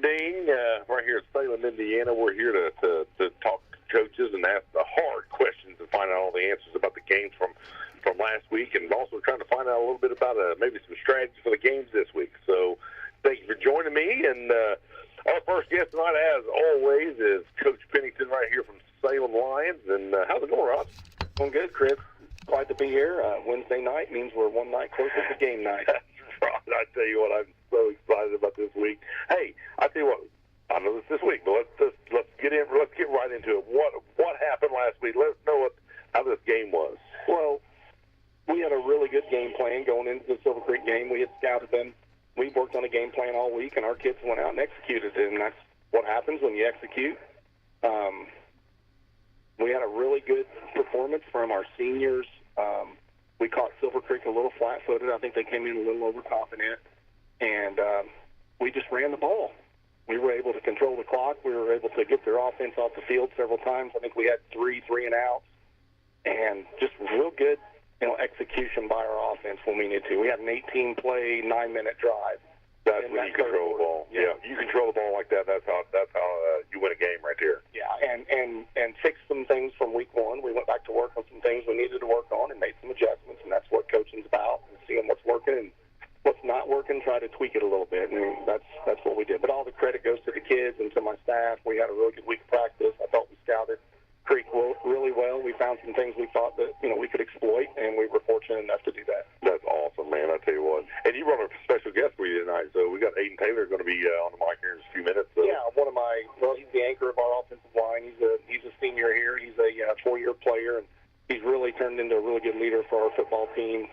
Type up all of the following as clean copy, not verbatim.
Dean, right here at Salem, Indiana. We're here to talk coaches and ask the hard questions and find out all the answers about the games from last week, and also trying to find out a little bit about maybe some strategy for the games this week. So thank you for joining me. And our first guest tonight, as always, is Coach Pennington right here from Salem Lions. And how's it going, Ross? Doing good, Chris. Glad to be here. Wednesday night means we're one night closer to game night. That's right. I tell you what, I'm so excited about this week. Hey, I tell you what, I know this week, but let's get in. Let's get right into it. What happened last week? Let us know how this game was. Well, we had a really good game plan going into the Silver Creek game. We had scouted them. We worked on a game plan all week, and our kids went out and executed it, and that's what happens when you execute. We had a really good performance from our seniors. We caught Silver Creek a little flat-footed. I think they came in a little overconfident, and we just ran the ball. We were able to control the clock. We were able to get their offense off the field several times. I think we had three and outs, and just real good, execution by our offense when we needed to. We had an 18-play, 9-minute drive. That's when you control the ball. Yeah, you control the ball like that. That's how you win a game right there. Yeah, and fixed some things from week one. We went back to work on some things we needed to work on and made some adjustments, and that's what coaching's about. And seeing what's working and what's not working, try to tweak it a little bit, and that's what we did. But all the credit goes to the kids and to my staff. We had a really good week of practice. I thought we scouted Creek really well. We found some things we thought that we could exploit, and we were fortunate enough to do that. That's awesome, man. I tell you what. And you brought a special guest for you tonight, so we got Aiden Taylor going to be on the mic here in a few minutes. So. Yeah, he's the anchor of our offensive line. He's a senior here. He's a 4-year player, and he's really turned into a really good leader for our football team,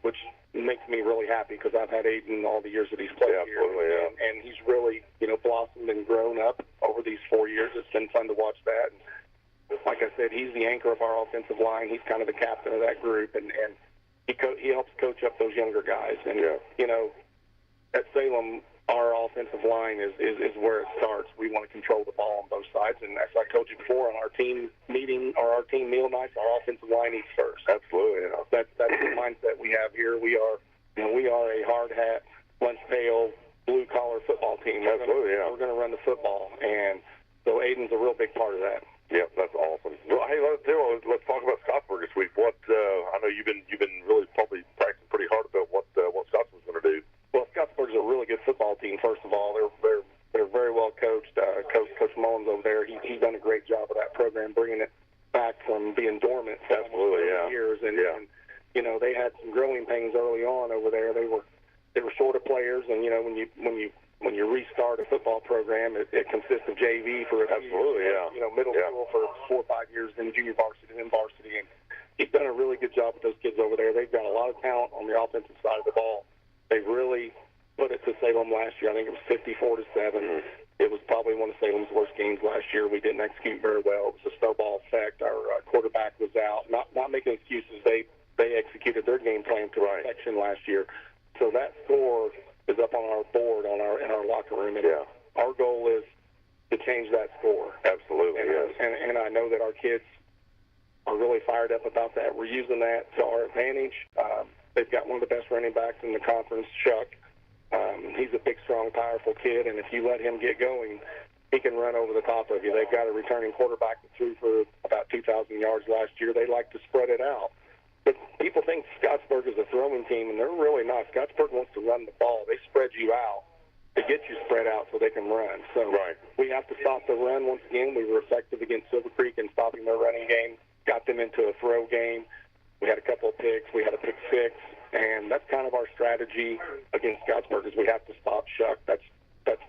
which makes me really happy because I've had Aiden all the years that he's played here. Absolutely, yeah. And he's really, blossomed and grown up over these 4 years. It's been fun to watch that. And like I said, he's the anchor of our offensive line. He's kind of the captain of that group, and he helps coach up those younger guys. And, at Salem, our offensive line is where it starts. We want to control the ball on both sides. And as I told you before, on our team meeting or our team meal nights, our offensive line eats first. Absolutely. Yeah. That's the mindset we have here. We are a hard hat, lunch pail, blue collar football team. Absolutely, We're going to run the football, and so Aiden's a real big part of that. Yep, that's awesome. Well, hey, let's talk about Scottsburg this week. I know you've been really probably practicing pretty hard about what Scottsburg's going to do. Well, Scottsburg's a really good football team. First of all, they're very well coached. Coach Mullins over there, he's done a great job of that program, bringing it back from being dormant for Absolutely, yeah. years. And they had some growing pains early on over there. They were short of players, and when you restart a football program, it consists of JV for Absolutely, yeah. Middle school for 4 or 5 years, then junior varsity, then varsity, and he's done a really good job with those kids over there. They've got a lot of talent on the offensive side of the ball. They really put it to Salem last year. I think it was 54-7. Mm-hmm. It was probably one of Salem's worst games last year. We didn't execute very well. It was a snowball effect. Our quarterback was out. Not making excuses. They executed their game plan to perfection last year. So that score is up on our board in our locker room. And our goal is to change that score. Absolutely, yes. And I know that our kids are really fired up about that. We're using that to our advantage. They've got one of the best running backs in the conference, Chuck. He's a big, strong, powerful kid, and if you let him get going, he can run over the top of you. They've got a returning quarterback that threw for about 2,000 yards last year. They like to spread it out. But people think Scottsburg is a throwing team, and they're really not. Scottsburg wants to run the ball. They spread you out to get you spread out so they can run. So we have to stop the run once again. We were effective against Silver Creek in stopping their running game, got them into a throw game. We had a couple of picks. We had a pick six, and that's kind of our strategy against Scottsburg is we have to stop Chuck. That's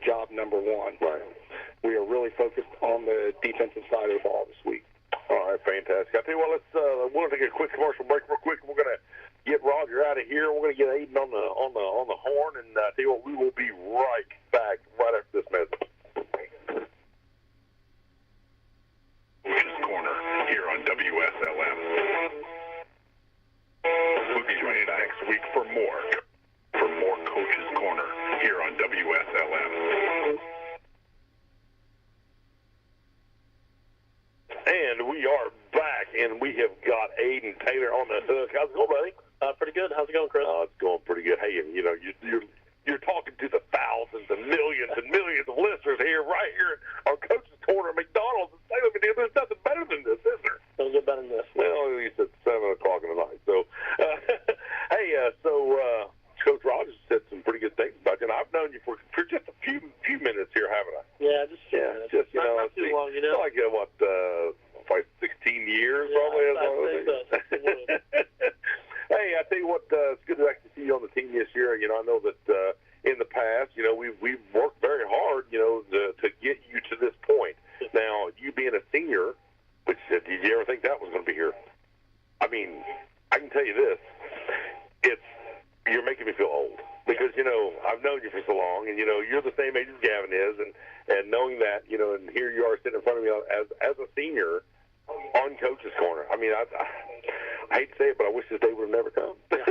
job number one. Right. We are really focused on the defensive side of the ball this week. All right, fantastic. I tell you what, we're going to take a quick commercial break real quick. We're going to get Roger out of here. We're going to get Aiden on the horn, and I tell you what, we will be right back right after this message. Coach's Corner here on WSLM. We'll be joining next week for more Coach's Corner here on WSLM. And we are back, and we have got Aiden Taylor on the hook. How's it going, buddy? Pretty good. How's it going, Chris? It's going pretty good. Hey, you're talking to the thousands and millions of year, haven't I? Yeah, just just not too long, you know. Like like 16 years probably. I think so. Hey, I tell you what, it's good to actually see you on the team this year. I know that in the past, we've worked very hard, to get you to this point. Now, you being a senior, which did you ever think that was going to be here? I mean, I can tell you this: you're making me feel old because I've known you for so long, and you're the same age as Gavin is, and knowing that, and here you are sitting in front of me as a senior on Coach's Corner. I mean, I hate to say it, but I wish this day would have never come. Yeah.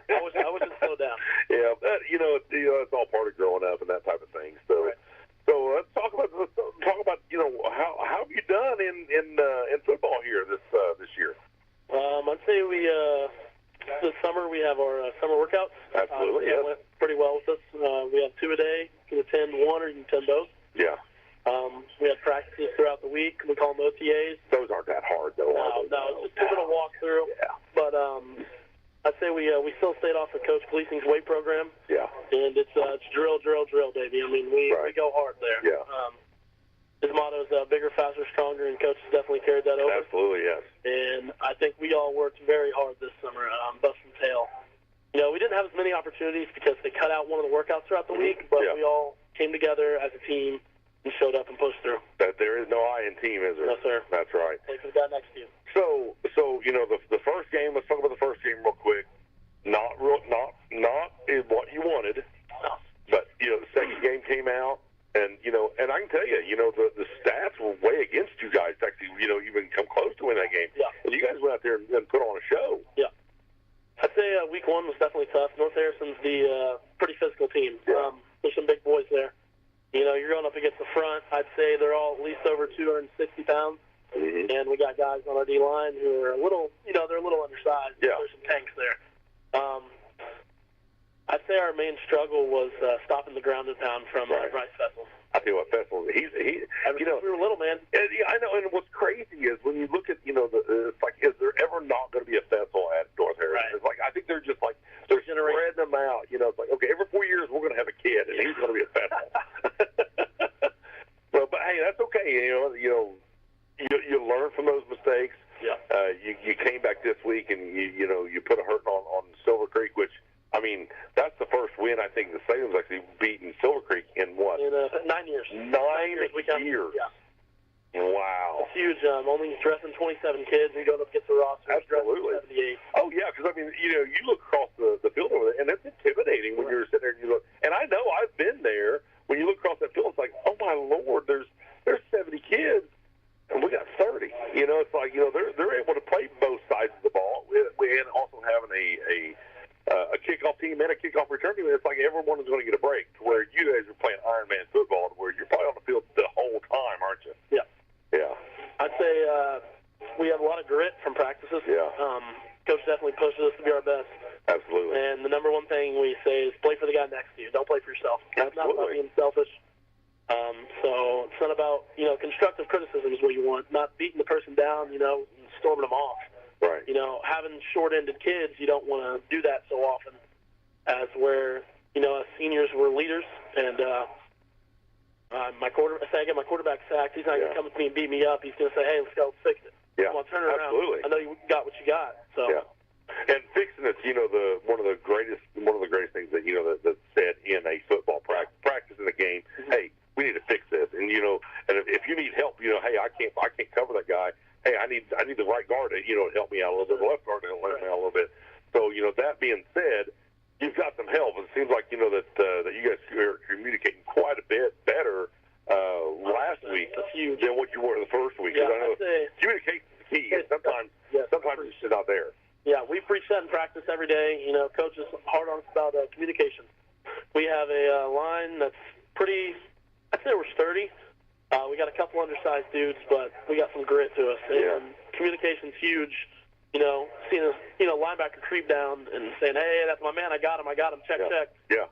I wish it slowed down. Yeah, but it's all part of growing up and that type of thing. So, right. So let's talk about how have you done in football here this year? I'd say this summer we have our summer workouts. Absolutely, that went pretty well with us. We have 2 a day. You can attend one or you can attend both. Yeah. We had practices throughout the week. We call them OTAs. Those aren't that hard, though. No, it's just a little walkthrough. Yeah. But I'd say we still stayed off of Coach Gleason's weight program. Yeah. And it's drill, baby. I mean, we go hard there. Yeah. His motto is bigger, faster, stronger, and Coach has definitely carried that over. Absolutely, yes. And I think we all worked very hard this summer, busting tail. We didn't have as many opportunities because they cut out one of the workouts throughout the week, but we all came together as a team and showed up and pushed through. There is no I in team, is there? No, sir. That's right. Take the guy next to you. So the first game. Let's talk about the first game real quick. Not is what you wanted, but the second game came out, and and I can tell you, the stats were way against you guys. Actually, even come close to winning that game. Yeah. And you guys went out there and put on a show. Yeah. I'd say week 1 was definitely tough. North Harrison's the pretty physical team. Yeah. There's some big boys there. You're going up against the front. I'd say they're all at least over 260 pounds. Mm-hmm. And we got guys on our D-line who are a little, they're a little undersized. Yeah. There's some tanks there. I'd say our main struggle was stopping the ground and pound from Bryce Fessel. I tell you what, Fessel, he we were little, man. And, I know, and what's crazy is when you look at, it's like, is there ever not going to be a Fessel at North Harrison? Right. It's like, I think they're just like, they're spreading them out. It's like, okay, every 4 years we're going to have a kid, and he's going to be a Fessel. But hey, that's okay. You learn from those mistakes. Yeah. You came back this week, and you put a hurting on Silver Creek, which, I mean, that's the first win I think the Salem's actually beaten Silver Creek in what? In 9 years. 9 years. Yeah. Wow. It's huge. Only dressing 27 kids and going up against the roster. Absolutely. 78. Oh, yeah, because, I mean, you look across the field over there, and it's intimidating when you're sitting there and you look. And I know I've been there. When you look across that field, it's like, oh, my Lord, there's 70 kids, and we got 30. It's like, they're able to play both sides of the ball. And also having a kickoff team and a kickoff return team, it's like everyone is going to get a break. To where you guys are playing Iron Man football, to where you're probably on the field the whole time, aren't you? Yeah. Yeah. I'd say we have a lot of grit from practices. Yeah. Coach definitely pushes us to be our best. Absolutely. And the number one thing we say is play for the guy next to you. Don't play for yourself. That's not about being selfish. So it's not about, constructive criticism is what you want, not beating the person down, and storming them off. Right. Having short-ended kids, you don't want to do that so often as where, us seniors were leaders. And I get my quarterback sacked. He's not going to come with me and beat me up. He's going to say, hey, let's go, let's fix it. Yeah. Come on, turn it around. Absolutely. I know you got what you got. So. Yeah. And fixing it's, one of the greatest things that, that's said in a football practice in a game. Mm-hmm. Hey, we need to fix this. And, and if you need help, hey, I can't cover that guy. Hey, I need the right guard to, help me out a little bit, the left guard to help me out a little bit. So, that being said, you've got some help. It seems like, that you guys are communicating quite a bit better last week than what you were the first week. Yeah, I know communication is the key. And sometimes it's just not there. Yeah, we preach that in practice every day. Coach is hard on us about communication. We have a line that's pretty, I'd say we're sturdy. We got a couple undersized dudes, but we got some grit to us. Yeah. And communication's huge. Seeing a linebacker creep down and saying, hey, that's my man, I got him, check. Yeah.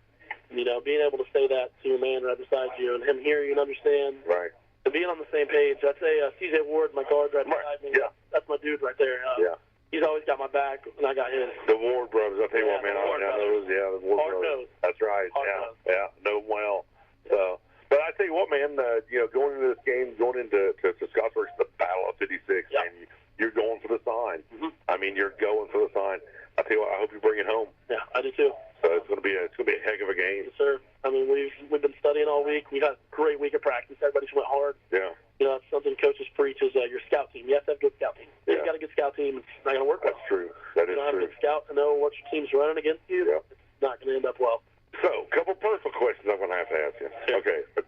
Being able to say that to your man right beside you and him hear you and understand. Right. And being on the same page. I'd say C.J. Ward, my guard right beside me. Yeah. That's my dude right there. Yeah. He's always got my back, and I got his. The Ward brothers, I'll tell you what, man. The Ward the Ward Hard brothers. nose. That's right. Hard nose. Yeah, know them well. So, but I what, man, going into this game, going into Scottsburg, it's the Battle of 56, yeah. and you're going for the sign. Mm-hmm. I mean, you're going for the sign. I tell you what, I hope you bring it home. Yeah, I do too. So it's going to be a heck of a game. Yes, sir. I mean, we've been studying all week. We had a great week of practice. Everybody's went hard. Yeah. You know, that's something coaches preach is your scout team. You have to have a good scout team. If you've got a good scout team, it's not going to work well. That's true. That is you don't have true. a good scout to know what your team's running against you. Yeah. It's not going to end up well. So, a couple personal questions I'm going to have to ask you. Sure. Okay. Do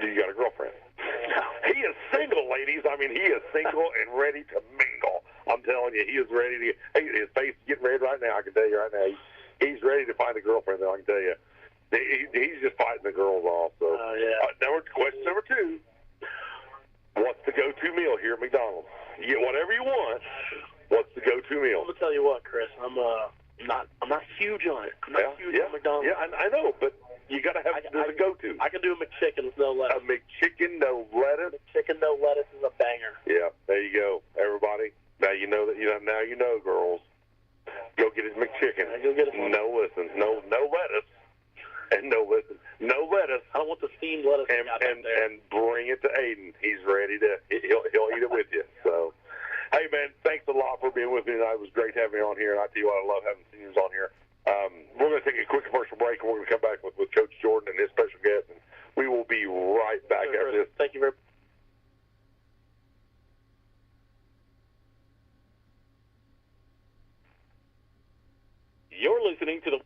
you got a girlfriend? No. He is single, ladies. I mean, he is single and ready to mingle. I'm telling you, he is ready to. His face is getting red right now. I can tell you right now. He's ready to find a girlfriend. I can tell you. He's just fighting the girls off. So, question number 2. What's the go-to meal here at McDonald's? You get whatever you want. What's the go-to meal? I'm gonna tell you what, Chris. I'm not huge on it. I'm not huge on McDonald's. Yeah, I know, but you got to have a go-to. I can do a McChicken with no lettuce. A McChicken, no lettuce. McChicken, no lettuce is a banger. Yeah, there you go, everybody. Now you know that. Now you know, girls. Go get his McChicken. Go get it. No lettuce, no lettuce. I don't want the steamed lettuce. And bring it to Aiden. He's ready to. He'll eat it with you. So, hey man, thanks a lot for being with me tonight. It was great having you on here, and I tell you what, I love having seniors on here. We're going to take a quick commercial break, and we're going to come back with Coach Jordan and his special guest, and we will be right back after this. Thank you very much. You're listening to the.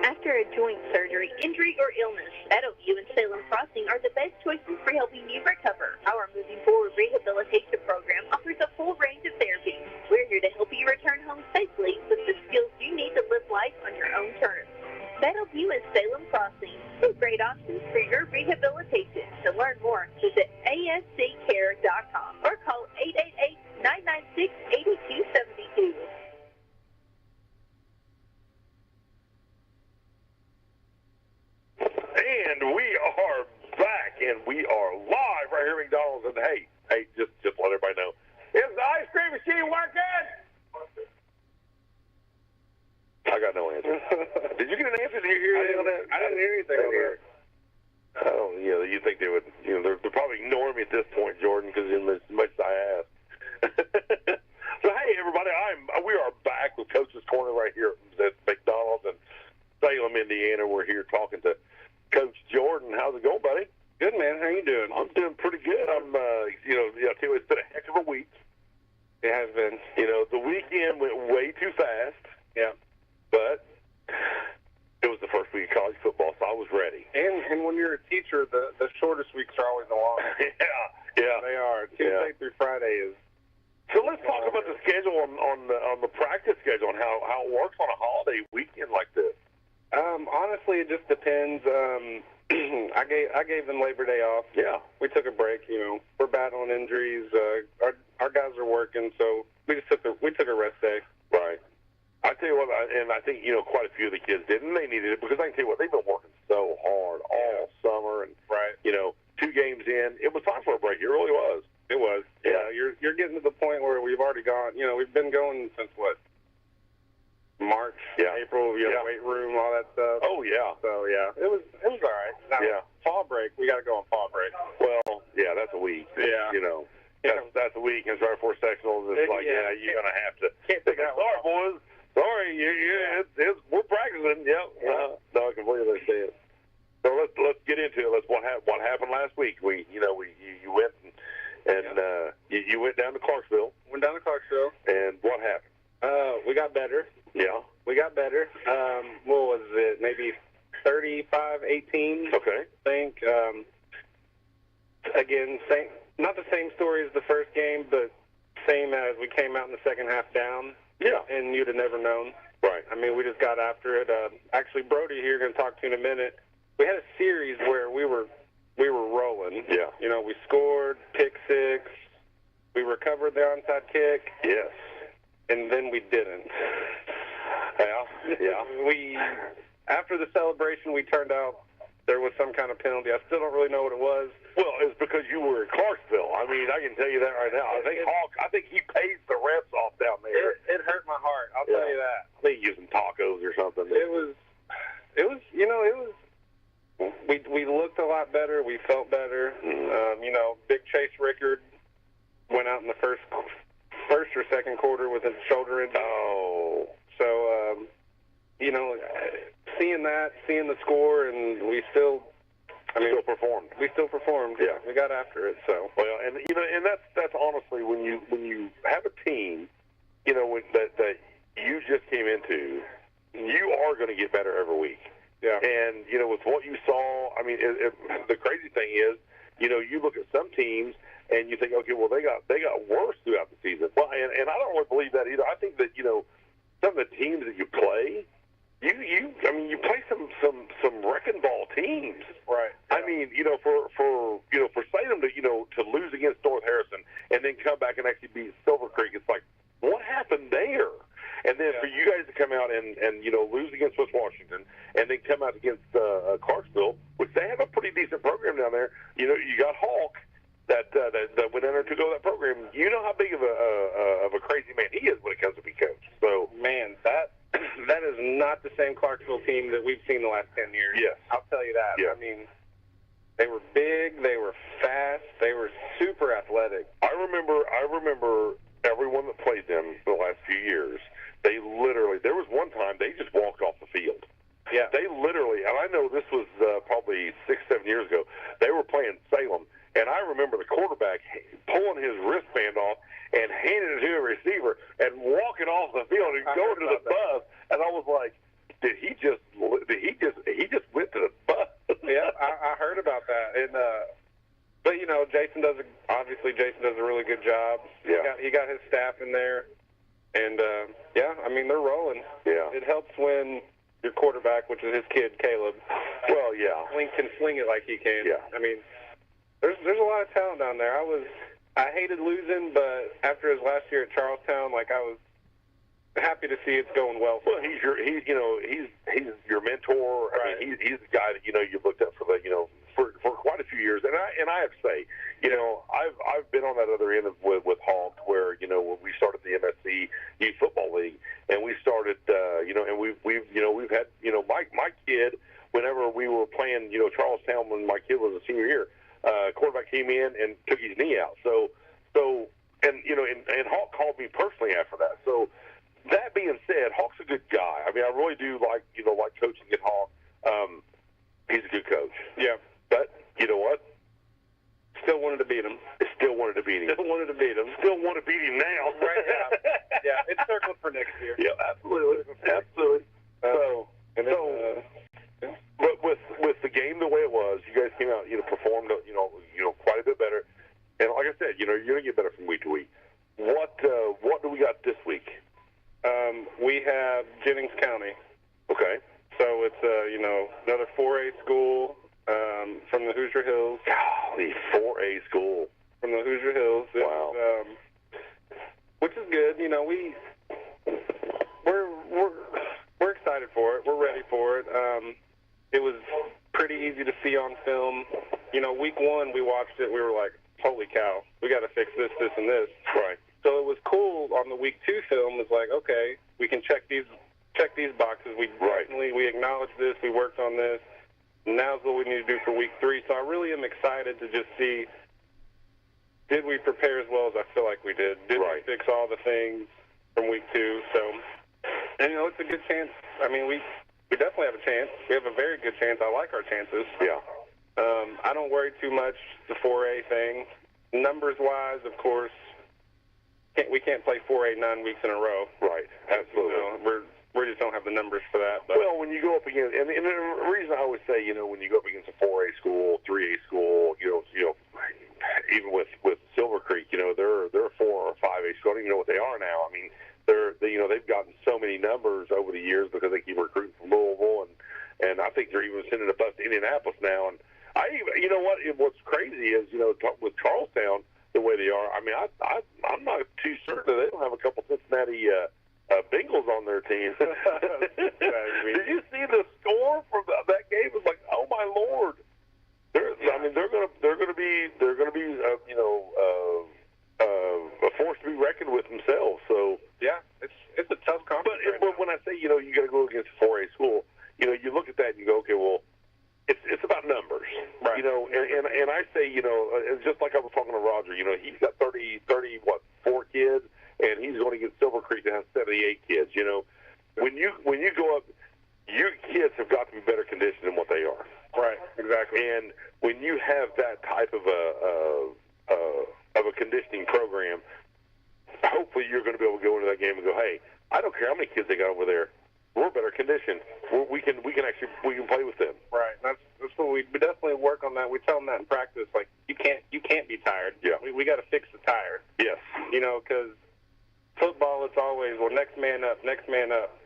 After a joint surgery, injury, or illness, Meadowview and Salem Crossing are the best choices for helping you recover. Our Moving Forward Rehabilitation Program offers a full range of therapies. We're here to help you return home safely with the skills you need to live life on your own terms. Meadowview and Salem Crossing, 2 great options for your rehabilitation. To learn more, visit asccare.com or call 888-996-8272. And we are back, and we are live right here at McDonald's. And hey, just let everybody know, is the ice cream machine working? I got no answer. Did you get an answer? Did you hear anything on that? I didn't hear anything on that. Oh, you think they would? They're probably ignoring me at this point, Jordan, because as much as I asked. So hey, everybody, we are back with Coach's Corner right here at McDonald's in Salem, Indiana. We're here talking to Coach Jordan. How's it going, buddy? Good, man. How you doing? I'm doing pretty good. I tell you, it's been a heck of a week. It has been. The weekend went way too fast. Yeah. But it was the first week of college football, so I was ready. And when you're a teacher, the shortest weeks are always the longest. Yeah. They are. Tuesday through Friday is. So let's talk about the schedule on the practice schedule and how it works on a holiday weekend like this. Honestly, it just depends. I gave them Labor Day off. Yeah. We took a break. We're battling injuries. Our guys are working, so we took a rest day. Right. I tell you what, and I think quite a few of the kids did, and they needed it because I can tell you what, they've been working so hard all summer, and 2 games in, it was time for a break. It really was. It was. Yeah. You're getting to the point where we've already gone. We've been going since what? March, April. Weight room, all that stuff. Oh yeah. So yeah, it was all right. Now, fall break. We got to go on fall break. Well, yeah, that's a week. Yeah. That's a week. It's right before sectionals. It's like, you're gonna have to. Can't take out. Sorry, boys. Sorry, we're practicing. Yep. No, I completely understand. So let's get into it. What happened last week? You went and you went down to Clarksville. Went down to Clarksville. And what happened? We got better. Yeah. We got better. What was it? Maybe 35-18. Okay. I think. Again, not the same story as the first game, but same as we came out in the second half down. Yeah. And you'd have never known. Right. I mean, we just got after it. Actually, Brody here, going to talk to you in a minute. We had a series where we were rolling. Yeah. We scored, pick 6. We recovered the onside kick. Yes. And then we didn't. Yeah. After the celebration, we turned out there was some kind of penalty. I still don't really know what it was. Well, it's because you were in Clarksville. I mean, I can tell you that right now. I think he pays the refs off down there. It hurt my heart. shot better. We felt better. You know, big Chase Rickard went out in the first or second quarter with his shoulder injury. Oh. So, you know, seeing the score, and we still performed. We still performed. Yeah. We got after it. So. Well, and you know, and that's honestly when you have a team, you know, that you just came into, you are going to get better every week. Yeah. And you know, with what you saw, I mean, the crazy thing is, you know, you look at some teams and you think, okay, well, they got worse throughout the season. Well, and I don't really believe that either. I think that, you know, some of the teams that you play, you play some wrecking ball teams. Right. I mean, you know, for Salem to lose against North Harrison and then come back and actually beat Silver Creek, it's like, what happened there? And then for you guys to come out and you know, lose against West Washington and then come out against Clarksville, which they have a pretty decent program down there. You know, you got Hawk that went in there to go that program. You know how big of a crazy man he is when it comes to being coach. So, man, that is not the same Clarksville team that we've seen the last 10 years. Yes. I'll tell you that. Yeah. I mean, they were big, they were fast, they were super athletic. I remember everyone that played them the last few years. They literally, there was one time they just walked off the field. Yeah. They literally, and I know this was probably 6-7 years ago, they were playing Salem, and I remember the quarterback pulling his wristband off and handing it to a receiver and walking off the field and going to the bus, and I was like, he just went to the bus. Yeah, I heard about that. And but you know, Jason does a really good job. Yeah. He got his staff in there, and yeah, I mean, they're rolling. Yeah. It helps when your quarterback, which is his kid Caleb, well, yeah, can sling it like he can. Yeah. I mean, there's a lot of talent down there. I hated losing, but after his last year at Charlestown, like, I was happy to see it's going well. Well, he's your mentor. Right. I mean, he's the guy that, you know, you've looked up for for quite a few years. And I have to say, you know, I've been on that other end with Hawk, where, you know, when we started the MSC Youth Football League, and we started, you know, and we've had, you know, my kid, whenever we were playing, you know, Charlestown when my kid was a senior year, quarterback came in and took his knee out. So and you know, and Hawk called me personally after that. So. That being said, Hawk's a good guy. I mean, I really do like coaching at Hawk. He's a good coach. Yeah. But you know what? Still wanted to beat him. Still wanted to beat him. Still wanted to beat him. Still want to beat him now. Right now. Yeah, it's circled for next year. Yeah, absolutely. Absolutely. But with the game the way it was, you guys came out, you know, performed, you know, quite a bit better. And like I said, you know, you're going to get better from week to week. What do we got this week? We have Jennings County. Okay. So it's, you know, another 4A school from the Hoosier Hills. Golly, 4A school. From the Hoosier Hills. Wow. Which is good. You know, we're excited for it. We're ready for it. It was pretty easy to see on film. You know, week one we watched it. We were like, holy cow, we got to fix this, this, and this. Right. So it was cool on the week 2 film. It's like, okay, we can check these boxes. We acknowledge this. We worked on this. Now's what we need to do for week 3. So I really am excited to just see, did we prepare as well as I feel like we did? Did we fix all the things from week 2? So, and you know, it's a good chance. I mean, we definitely have a chance. We have a very good chance. I like our chances. Yeah. I don't worry too much the 4A thing. Numbers-wise, of course, we can't play 4A 9 weeks in a row. Right. Absolutely. You know, we just don't have the numbers for that. But. Well, when you go up against, and the reason I always say, you know, when you go up against a 4A school, 3A school, you know, even with Silver Creek, you know, they're a 4 or 5A school. I don't even know what they are now. I mean, they've gotten so many numbers over the years because they keep recruiting from Louisville, and I think they're even sending a bus to Indianapolis now. And you know what? What's crazy is, you know, with Charlestown the way they are. I mean, I'm not too certain that they don't have a couple Cincinnati Bengals on their team. Did you see the score from that game? It was like, oh my Lord! They're going to be you know, a force to be reckoned with themselves. So yeah, it's a tough conference. But when I say, you know, you got to go against a 4A school, you know, you look at that and you go, okay, well, it's about numbers, Right. you know. And I say, you know, just like I was talking to Roger, you know, he's got 4 kids, and he's going to get Silver Creek that has 78 kids. You know, when you go up, your kids have got to be better conditioned than what they are. Right. Exactly. And when you have that type of a conditioning program, hopefully you're going to be able to go into that game and go, hey, I don't care how many kids they got over there. We're better conditioned. We can play with them. Right. That's what we definitely work on that. We tell them that in practice. Like you can't be tired. Yeah. We got to fix the tire. Yes. You know, because football, it's always next man up, next man up.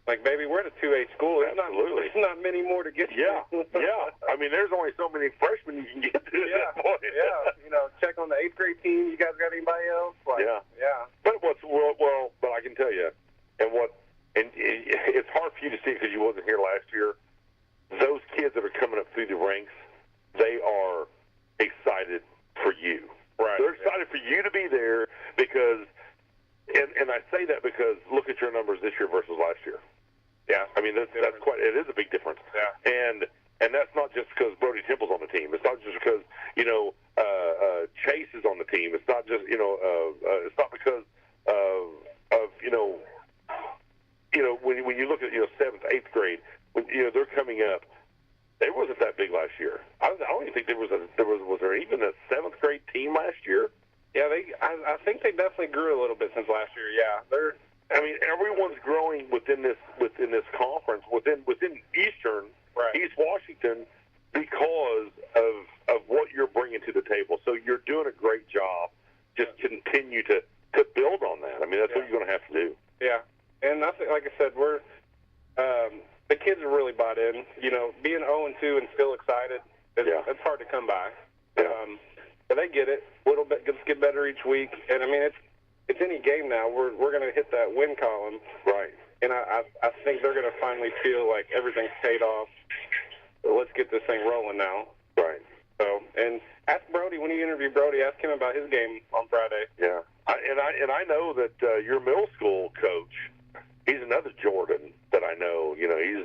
Like, baby, we're at a 2A school. Absolutely. There's not many more to get to. Yeah. Yeah. I mean, there's only so many freshmen you can get to at that point. Yeah. You know, check on the 8th grade team. You guys got anybody else? Like, Yeah. Yeah. But but I can tell you, and it's hard for you to see because you wasn't here last year. Those kids that are coming up through the ranks, they are excited for you. Right. They're excited for you to be there because, and I say that because look at your numbers this year versus last year. Yeah. I mean, it is a big difference. Yeah. And that's not just because Brody Temple's on the team. It's not just because, you know, Chase is on the team. It's not just, you know, it's not because of when you look at, you know, 7th, 8th grade, when, you know, they're coming up. They wasn't that big last year. I don't even think was there even a 7th grade team last year? Yeah, I think they definitely grew a little bit since last year. Yeah, I mean, everyone's growing within this conference, within Eastern, right. East Washington, because of what you're bringing to the table. So you're doing a great job. Just continue to build on that. I mean, that's what you're going to have to do. Yeah, and I think, like I said, we're the kids are really bought in. You know, being 0-2 and still excited, it's hard to come by. Yeah. But they get it. A little bit, just get better each week. And I mean, it's any game now. We're going to hit that win column, Right. and I think they're going to finally feel like everything's paid off. So let's get this thing rolling now. Right. So, and ask Brody when you interview Brody. Ask him about his game on Friday. Yeah. I know that your middle school coach, he's another Jordan that I know. You know, I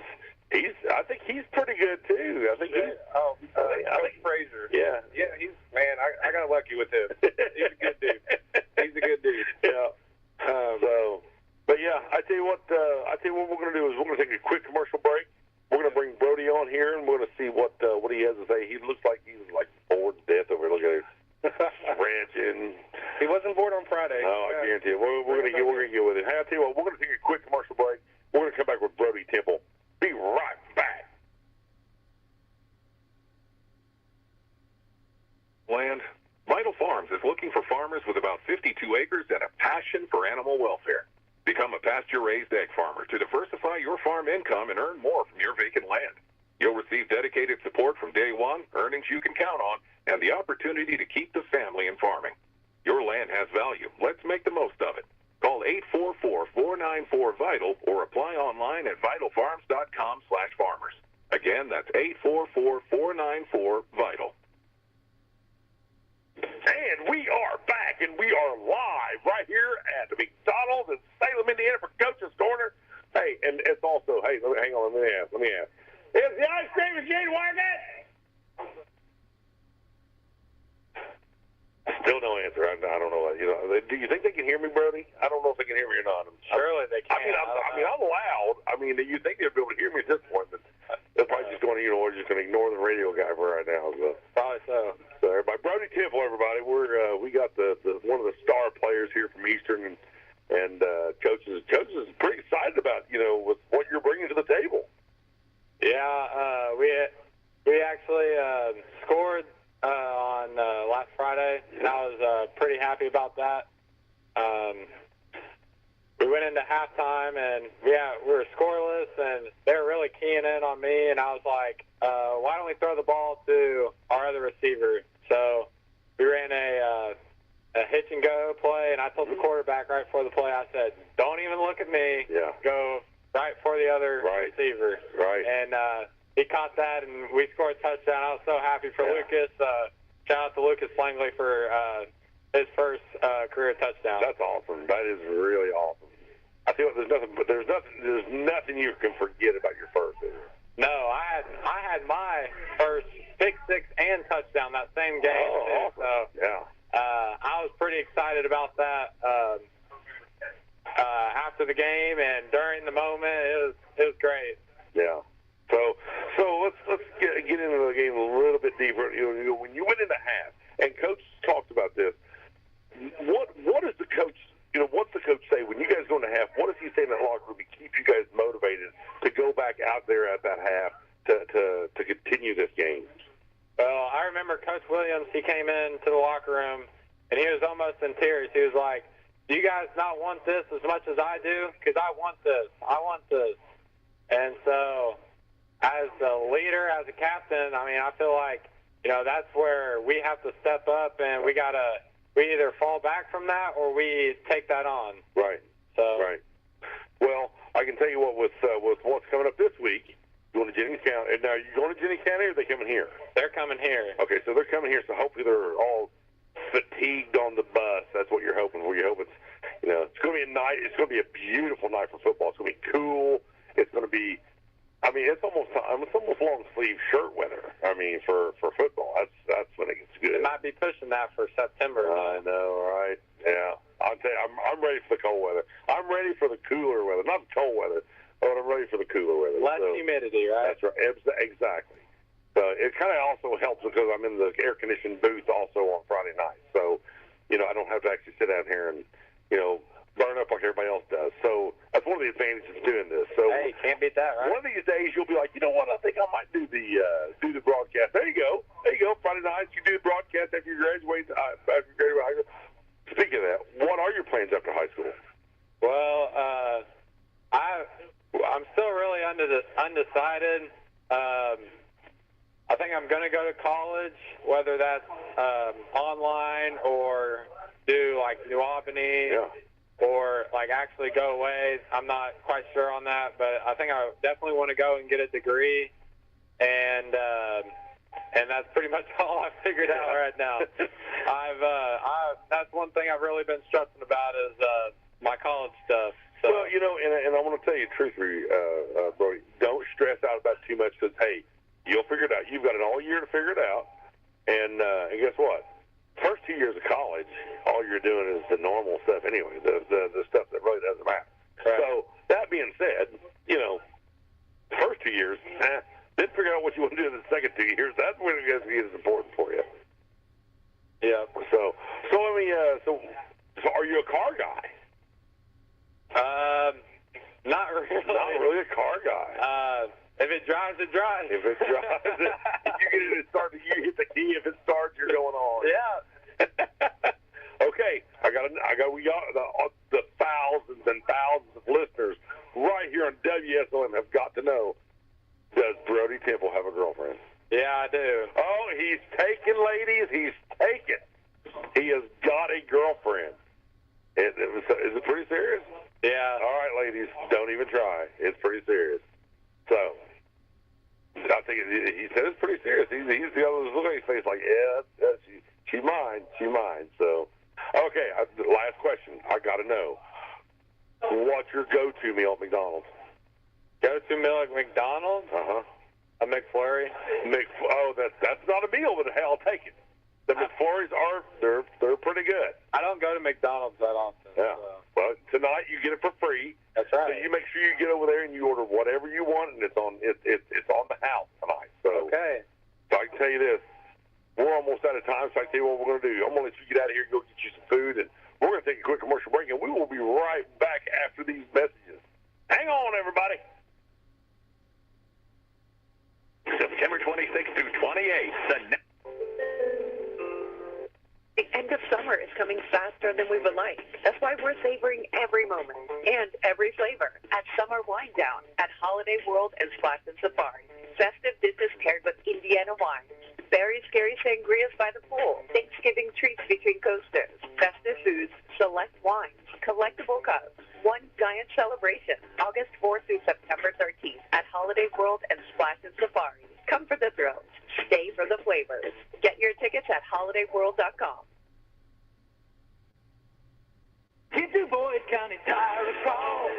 think he's pretty good too. I think Coach Frazier. Yeah. Yeah, I got lucky with him. He's a good dude. He's a good dude. Yeah. But yeah, I tell you what we're going to do is we're going to take a quick commercial break. We're going to bring Brody on here, and we're going to see what he has to say. He looks like he's like bored to death over here. Look at him. Ranching. He wasn't bored on Friday. Oh, I guarantee you. We're going to get with it. Hey, I tell you what, we're going to take a quick commercial break. We're going to come back with Brody Temple. Be right back. Land. Vital Farms is looking for farmers with about 52 acres and a passion for animal welfare. Become a pasture-raised egg farmer to diversify your farm income and earn more from your vacant land. You'll receive dedicated support from day one, earnings you can count on, and the opportunity to keep the family in farming. Your land has value. Let's make the most of it. Call 844-494-VITAL or apply online at vitalfarms.com/farmers. Again, that's 844-494-VITAL. And we are back, and we are live right here at the McDonald's in Salem, Indiana for Coach's Corner. Hey, and it's also, hang on, let me ask. Is the ice cream machine working? Still no answer. I don't know. You know, do you think they can hear me, Brody? I don't know if they can hear me or not. Surely they can. I'm loud. I mean, you think they'll be able to hear me at this point, but they're probably just going to, we're just going to ignore the radio guy for right now. So. Probably so. So everybody, Brody Temple, everybody. We got the one of the star players here from Eastern, and coaches is pretty excited about with what you're bringing to the table. Yeah, we actually scored on last Friday, and I was pretty happy about that. We went into halftime, and we were scoreless, and they were really keying in on me, and I was like, why don't we throw the ball to our other receiver? So we ran a hitch and go play, and I told the quarterback right before the play, I said, don't even look at me. Yeah. Go right for the other receiver. Right. And he caught that, and we scored a touchdown. I was so happy for Lucas. Shout out to Lucas Langley for his first career touchdown. That's awesome. That is really awesome. I feel like there's nothing you can forget about your first. No, I had my first pick six and touchdown that same game. Oh, too. So yeah. I was pretty excited about that after the game and during the moment. It was great. Yeah. So let's get into the game a little bit deeper. When you went into half, and Coach talked about this, what is the coach? What's the coach say when you guys go into half? What does he say in that locker room to keep you guys motivated to go back out there at that half to continue this game? Well, I remember Coach Williams. He came into the locker room and he was almost in tears. He was like, "Do you guys not want this as much as I do? Because I want this. I want this." And so, as a leader, as a captain, I mean, I feel like that's where we have to step up, and we either fall back from that or we take that on. Right. So. Right. Well, I can tell you what, with what's coming up this week, going to Jennings County. And now, are you going to Jennings County or are they coming here? They're coming here. Okay, so they're coming here, so hopefully they're all fatigued on the bus. That's what you're hoping for. You're hoping it's going to be a night. It's going to be a beautiful night for football. It's going to be cool. It's going to be, it's almost long sleeve shirt weather. For football, that's when it gets good. They might be pushing that for September. I know, right? Yeah, I'll tell you, I'm ready for the cold weather. I'm ready for the cooler weather, not the cold weather, but I'm ready for the cooler weather. Less humidity, right? That's right, exactly. So it kind of also helps because I'm in the air conditioned booth also on Friday night. So, I don't have to actually sit out here and burn up like everybody else does. So that's one of the advantages of doing this. So hey, can't beat that, right? One of these days you'll be like, you know what? I think I might do the broadcast. There you go. Friday nights you do the broadcast after you graduate. After you graduate high school. Speaking of that, what are your plans after high school? Well, I'm still really undecided. I think I'm going to go to college, whether that's online or do like New Albany. Yeah. Or like actually go away. I'm not quite sure on that, but I think I definitely want to go and get a degree, and that's pretty much all I've figured out right now. That's one thing I've really been stressing about is my college stuff. So. Well, and I want to tell you truthfully, Brody, don't stress out about too much because hey, you'll figure it out. You've got an all year to figure it out, and guess what? First 2 years of college, all you're doing is the normal stuff anyway, the stuff that really doesn't matter. Right. So that being said, the first 2 years, then figure out what you want to do in the second 2 years. That's when it gets to be as important for you. Yeah. So let me. So are you a car guy? Not really. Not really a car guy. If it drives, it drives. If it drives, if you get it to start, you hit the key. If it starts, you're going on. Yeah. Okay, we got the thousands and thousands of listeners right here on WSOM have got to know, does Brody Temple have a girlfriend? Yeah, I do. Oh, he's taken, ladies. He's taken. He has got a girlfriend. Is it pretty serious? Yeah. All right, ladies, don't even try. It's pretty serious. So, I think he said it's pretty serious. He's the other look at his face like, yeah, she's mine. So, okay, last question. I got to know, what's your go-to meal at McDonald's? Go-to meal at McDonald's? A McFlurry. That's not a meal, but hell, I'll take it. The McFlurries they're pretty good. I don't go to McDonald's that often. Yeah. So. Well, tonight you get it for free. That's right. So you make sure you get over there and you order whatever you want, and it's on the house tonight. So okay. So I can tell you this: we're almost out of time. So I can tell you what we're going to do. I'm going to let you get out of here and go get you some food, and we're going to take a quick commercial break, and we will be right back after these messages. Hang on, everybody. September 26th through 28th. The end of summer is coming faster than we would like. That's why we're savoring every moment and every flavor at Summer Wine Down at Holiday World and Splash and Safari. Festive dishes paired with Indiana wine. Very scary sangrias by the pool. Thanksgiving treats featuring coasters. Festive foods, select wines, collectible cups. One giant celebration. August 4th through September 13th at Holiday World and Splash and Safari. Come for the thrills. Stay for the flavors. Get your tickets at holidayworld.com. Get to Boyd County Tire and Call.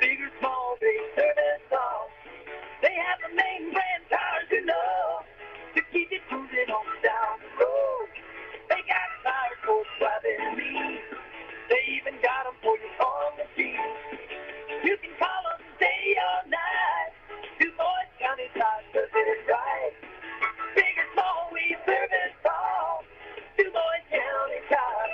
Big or small, they service all. They have a You can call them day or night. Du Bois County Tire does it right. Big or small, we service all. Du Bois County Tire.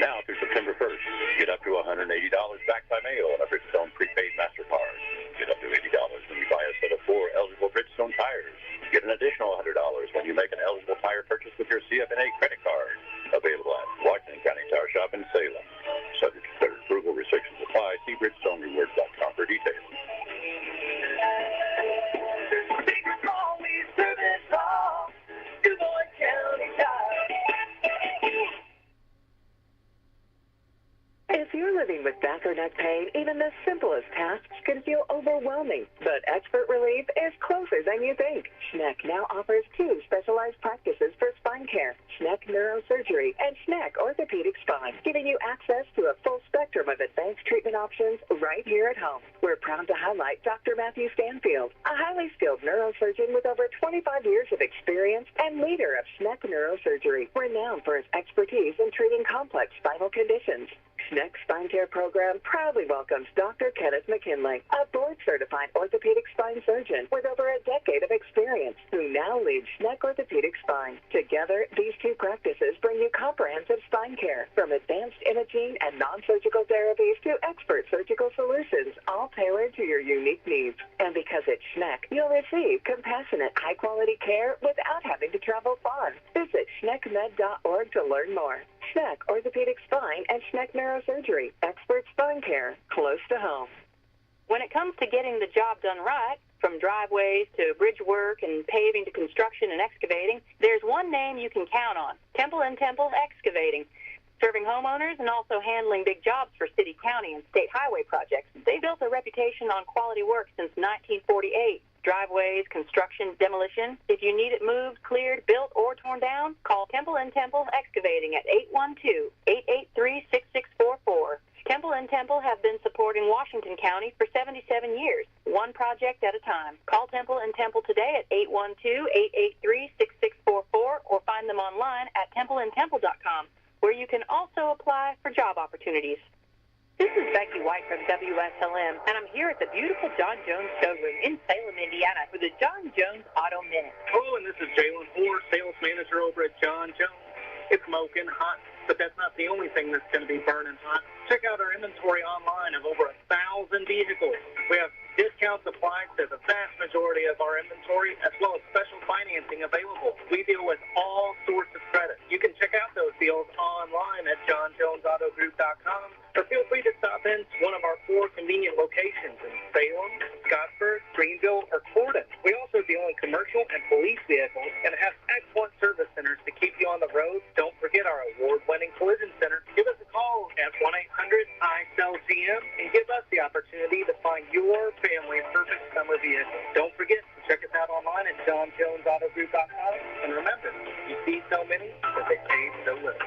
Now through September 1st, get up to $180 back by mail on a Bridgestone prepaid MasterCard. Get up to $80 when you buy a set of 4 eligible Bridgestone tires. Get an additional $100 when you make an eligible tire purchase with your CFNA credit card. Available at Washington County Tire Shop in Salem. Subject to credit approval, restrictions apply. See BridgestoneRewards.com for details. Big or small, we service all. Du Bois County Tire. If you're living with back or neck pain, even the simplest tasks can feel overwhelming. But Expert Relief is closer than you think. Schneck now offers 2 specialized practices for spine care, Schneck Neurosurgery and Schneck Orthopedic Spine, giving you access to a full spectrum of advanced treatment options right here at home. We're proud to highlight Dr. Matthew Stanfield, a highly skilled neurosurgeon with over 25 years of experience and leader of Schneck Neurosurgery, renowned for his expertise in treating complex spinal conditions. Schneck Spine Care Program proudly welcomes Dr. Kenneth McKinley, a board-certified orthopedic spine surgeon with over a decade of experience, who now leads Schneck Orthopedic Spine. Together, these 2 practices bring you comprehensive spine care, from advanced imaging and non-surgical therapies to expert surgical solutions, all tailored to your unique needs. And because it's Schneck, you'll receive compassionate, high-quality care without having to travel far. Visit schneckmed.org to learn more. Schneck Orthopedic Spine and Schneck Neurosurgery. Expert spine care, close to home. When it comes to getting the job done right, from driveways to bridge work and paving to construction and excavating, there's one name you can count on: Temple & Temple Excavating. Serving homeowners and also handling big jobs for city, county, and state highway projects, they built a reputation on quality work since 1948. Driveways, construction, demolition. If you need it moved, cleared, built, or torn down, call Temple & Temple Excavating at 812-883-6644. Temple & Temple have been supporting Washington County for 77 years, one project at a time. Call Temple & Temple today at 812-883-6644 or find them online at templeandtemple.com, where you can also apply for job opportunities. This is Becky White from WSLM, and I'm here at the beautiful John Jones showroom in Salem, Indiana, for the John Jones Auto Minute. Hello, and this is Jalen Ford, sales manager over at John Jones. It's smoking hot, but that's not the only thing that's going to be burning hot. Check out our inventory online of over 1,000 vehicles. We have discounts applied to the vast majority of our inventory, as well as special financing available. We deal with all sorts of credit. You can check out those deals online at johnjonesautogroup.com, or feel free to stop in to one of our 4 convenient locations in Salem, Scottsburg, Greenville, or Corden. We also deal in commercial and police vehicles and have excellent service centers to keep you on the road. Don't forget our award-winning collision center. Give us a call at 1-800-I-SELL-GM and give us the opportunity to find your family's perfect summer vehicle. Don't forget to check us out online at johnjonesautogroup.com. And remember, you see so many that they pay so little.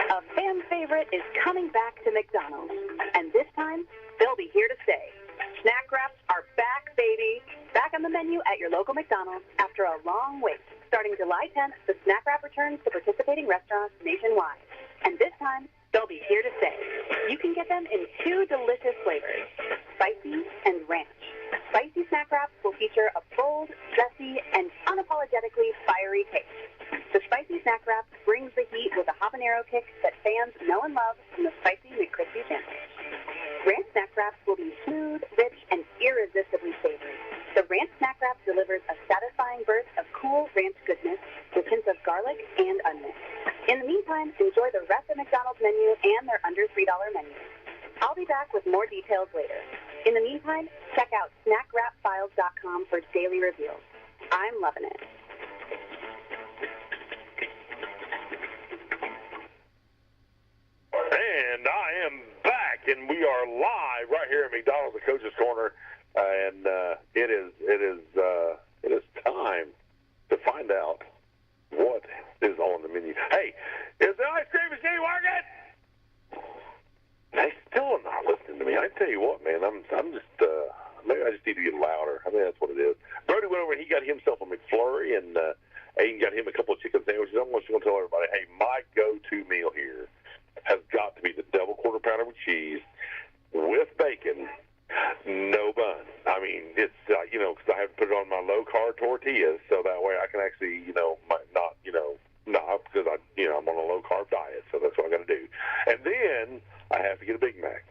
A fan favorite is coming back to McDonald's, and this time, they'll be here to stay. Snack wraps are back, baby. Back on the menu at your local McDonald's after a long wait. Starting July 10th, the snack wrap returns to participating restaurants nationwide. And this time, they'll be here to stay. You can get them in 2 delicious flavors, spicy and ranch. Spicy snack wraps will feature a bold, zesty, and unapologetically fiery taste. The spicy snack wrap brings the heat with a habanero kick that fans know and love from the spicy McCrispy sandwich. Ranch snack wraps will be smooth, rich, and irresistibly savory. The ranch snack wrap delivers a satisfying burst of cool ranch goodness with hints of garlic and onion. In the meantime, enjoy the rest of McDonald's menu and their under $3 menu. I'll be back with more details later. In the meantime, check out snackwrapfiles.com for daily reviews. I'm loving it. And I am back, and we are live right here at McDonald's, the Coach's Corner, and it is time to find out what is on the menu. Hey, is the ice cream machine working? They still not listening to me. I tell you what, man, I'm just maybe I just need to get louder. I mean, that's what it is. Brody went over and he got himself a McFlurry, and Aiden got him a couple of chicken sandwiches. I'm just going to tell everybody, hey, my go-to meal here has got to be the double quarter pounder with cheese with bacon, no bun. I mean, it's, because I have to put it on my low-carb tortillas, so that way I can actually, not because I'm on a low-carb diet, so that's what I got to do. And then I have to get a Big Mac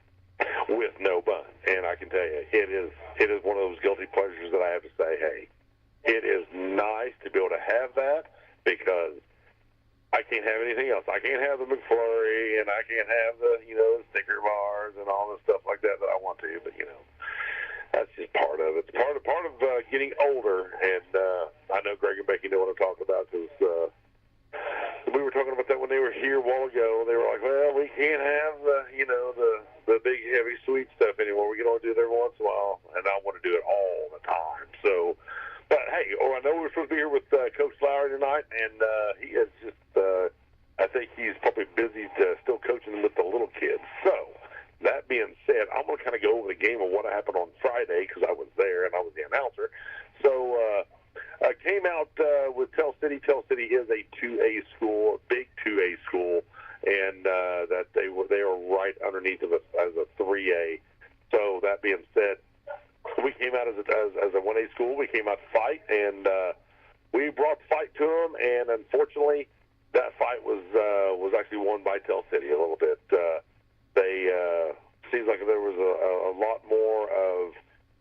with no bun. And I can tell you, it is one of those guilty pleasures that I have to say, hey, it is nice to be able to have that because I can't have anything else. I can't have the McFlurry, and I can't have the, Snicker bars and all the stuff like that I want to. But, that's just part of it. It's part of getting older. And I know Greg and Becky know what I'm talking about because we were talking about that when they were here a while ago. They were like, well, we can't have, the big, heavy, sweet stuff anymore. We can only do it every once in a while. And I want to do it all the time. So, but, hey, I know we're supposed to be here with Coach Lowry tonight, and he is just, I think he's probably busy still coaching with the little kids. So, that being said, I'm going to kind of go over the game of what happened on Friday because I was there and I was the announcer. So, I came out with Tell City. Tell City is a 2A school, a big 2A school, and that they are right underneath of us as a 3A. So, that being said, we came out as a 1A school. We came out to fight, and we brought the fight to them. And unfortunately, that fight was actually won by Tell City a little bit. They seems like there was a lot more of.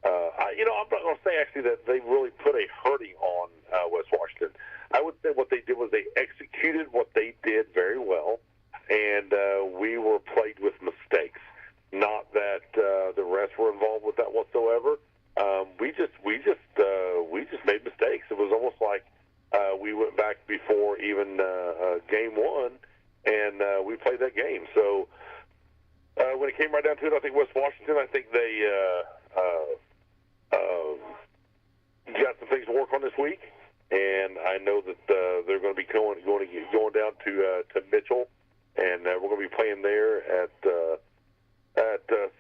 I'm not going to say actually that they really put a hurting on West Washington. I would say what they did was they executed what they did very well, and we were plagued with mistakes. Not that the refs were involved with that whatsoever. We just made mistakes. It was almost like we went back before even game one, and we played that game. So when it came right down to it, I think West Washington, I think they got some things to work on this week, and I know that they're going to be going down to Mitchell, and we're going to be playing there at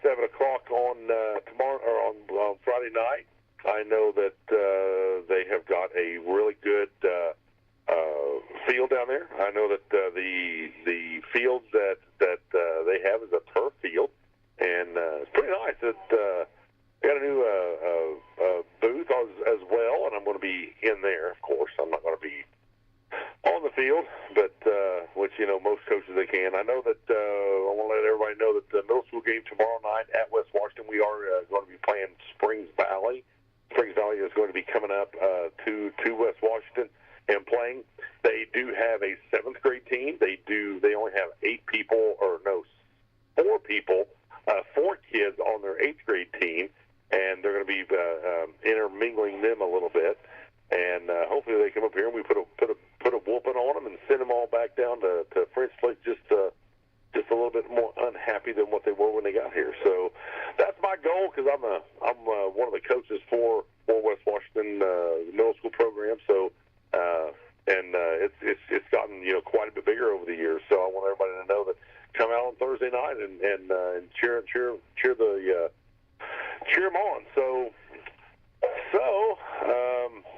7 o'clock on tomorrow or on Friday night. I know that they have got a really good field down there. I know that the field that they have is a turf field, and it's pretty nice. They got a new booth as well, and I'm going to be in there. Of course, I'm not going to be on the field, but which most coaches they can. I know that I want to let everybody know that the middle school game tomorrow night at West Washington, we are going to be playing Springs Valley. Springs Valley is going to be coming up to West Washington and playing. They do have a 7th grade team. They only have 4 people, 4 kids on their 8th grade team, and they're going to be intermingling them a little bit. And hopefully they come up here and we put a whooping on them and send them all back down to French Lick just a little bit more unhappy than what they were when they got here. So that's my goal because I'm one of the coaches for West Washington middle school program. So it's gotten quite a bit bigger over the years. So I want everybody to know that come out on Thursday night and cheer them on. So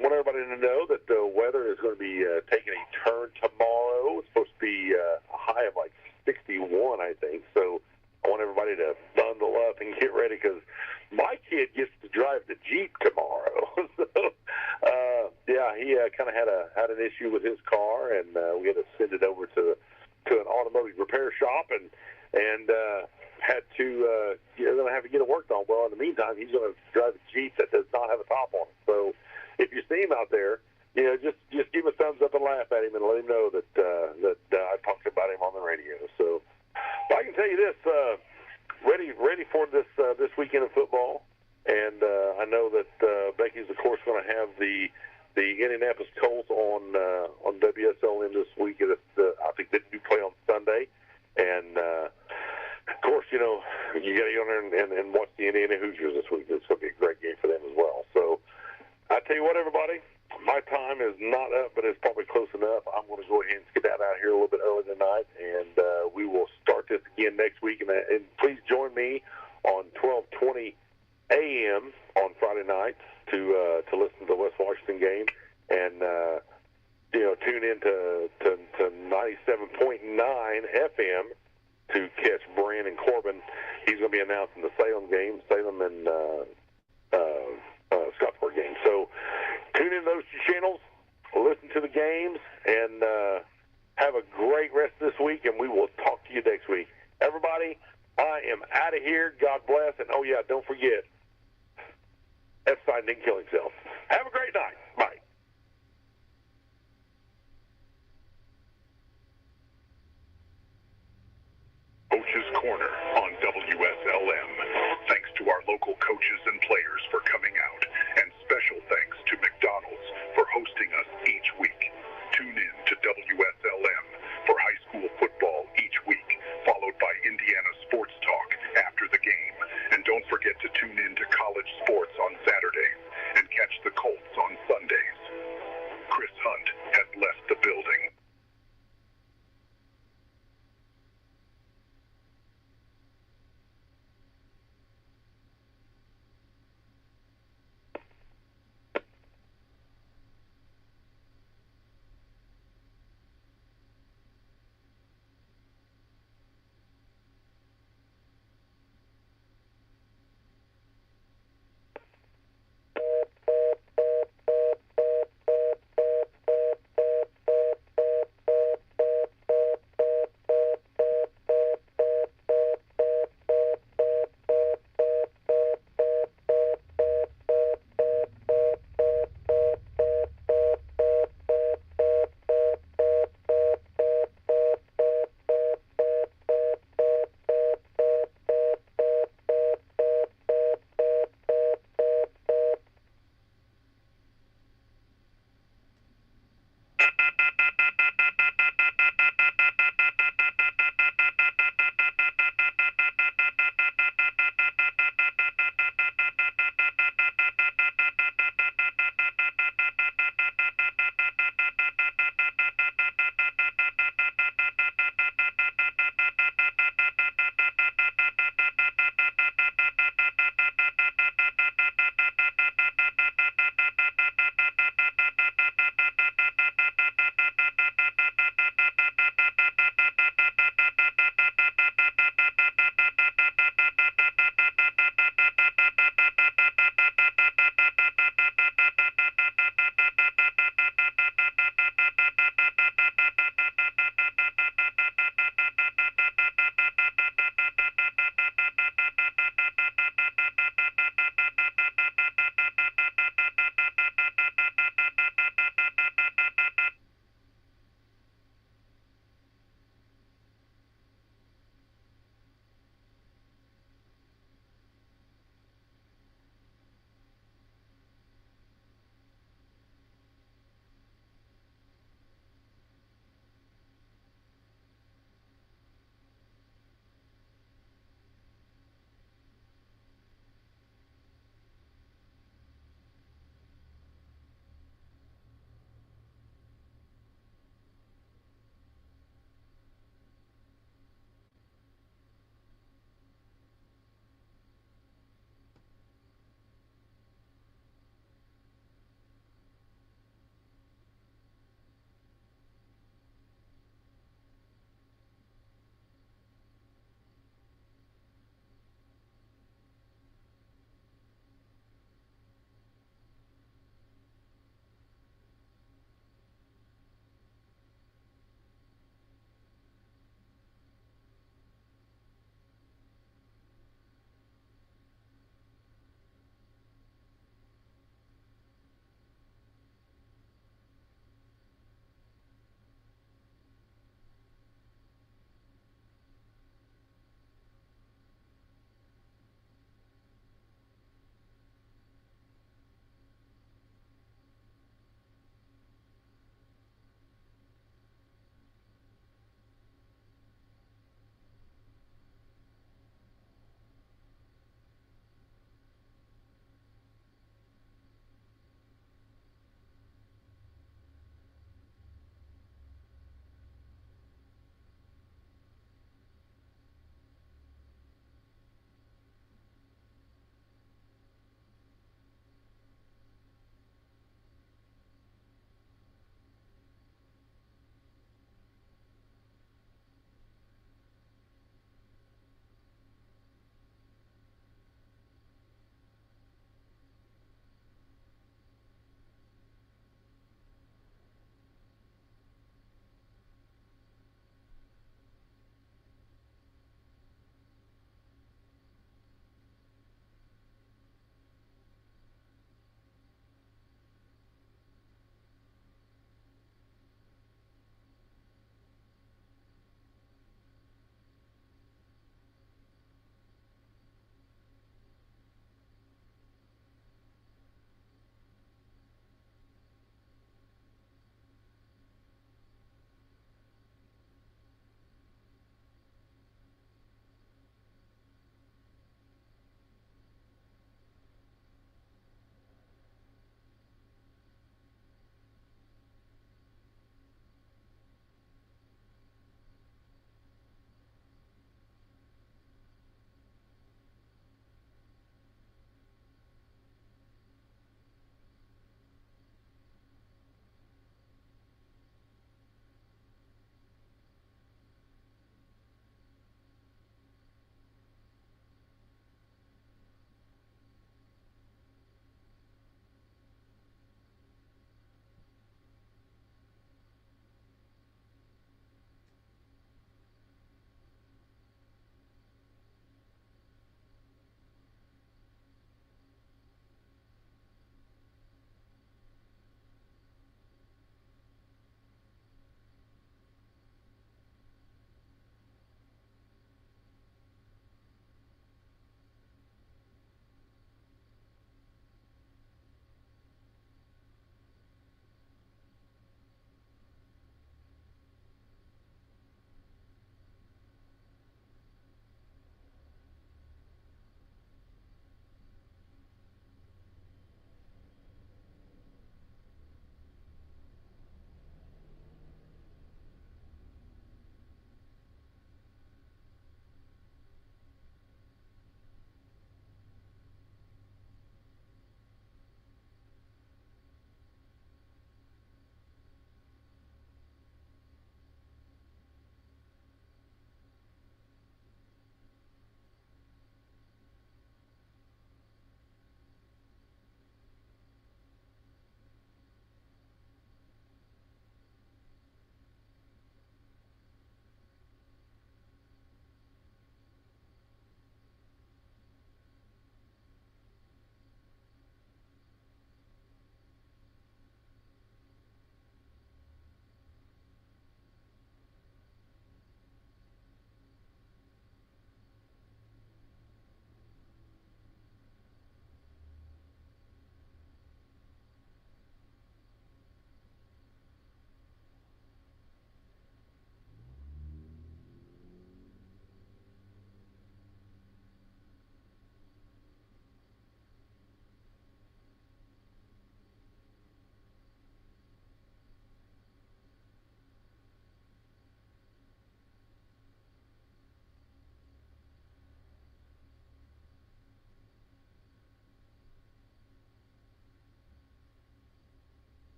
want everybody to know that the weather is going to be taking a turn tomorrow. It's supposed to be a high of like 61, I think. So I want everybody to bundle up and get ready because my kid gets to drive the Jeep tomorrow. So, he kind of had an issue with his car, and we had to send it over to an automotive repair shop, and had to going to have to get it worked on. Well, in the meantime, he's going to drive a Jeep that does not have a top on it. So if you see him out there, just give him a thumbs up and laugh at him and let him know that I talked about him on the radio. So I can tell you this, ready for this weekend of football, and I know that Becky's of course going to have the Indianapolis Colts on WSLN this week. I think they do play on Sunday, and of course, you got to go there and watch the Indiana Hoosiers this week. It's going to be a great game for them as well. So I tell you what, everybody, my time is not up, but it's probably close enough. I'm going to go ahead and skedaddle out here a little bit early tonight, and we will start this again next week. And please join me on 12:20 a.m. on Friday nights to listen to the West Washington game. And tune in to 97.9 FM to catch Brandon Corbin. He's going to be announcing the Salem game, Salem and Scottsburg game. So tune in those two channels, listen to the games, and have a great rest of this week, and we will talk to you next week. Everybody, I am out of here. God bless. And, oh, yeah, don't forget, Epstein didn't kill himself. Have a great night. Bye. Coach's Corner.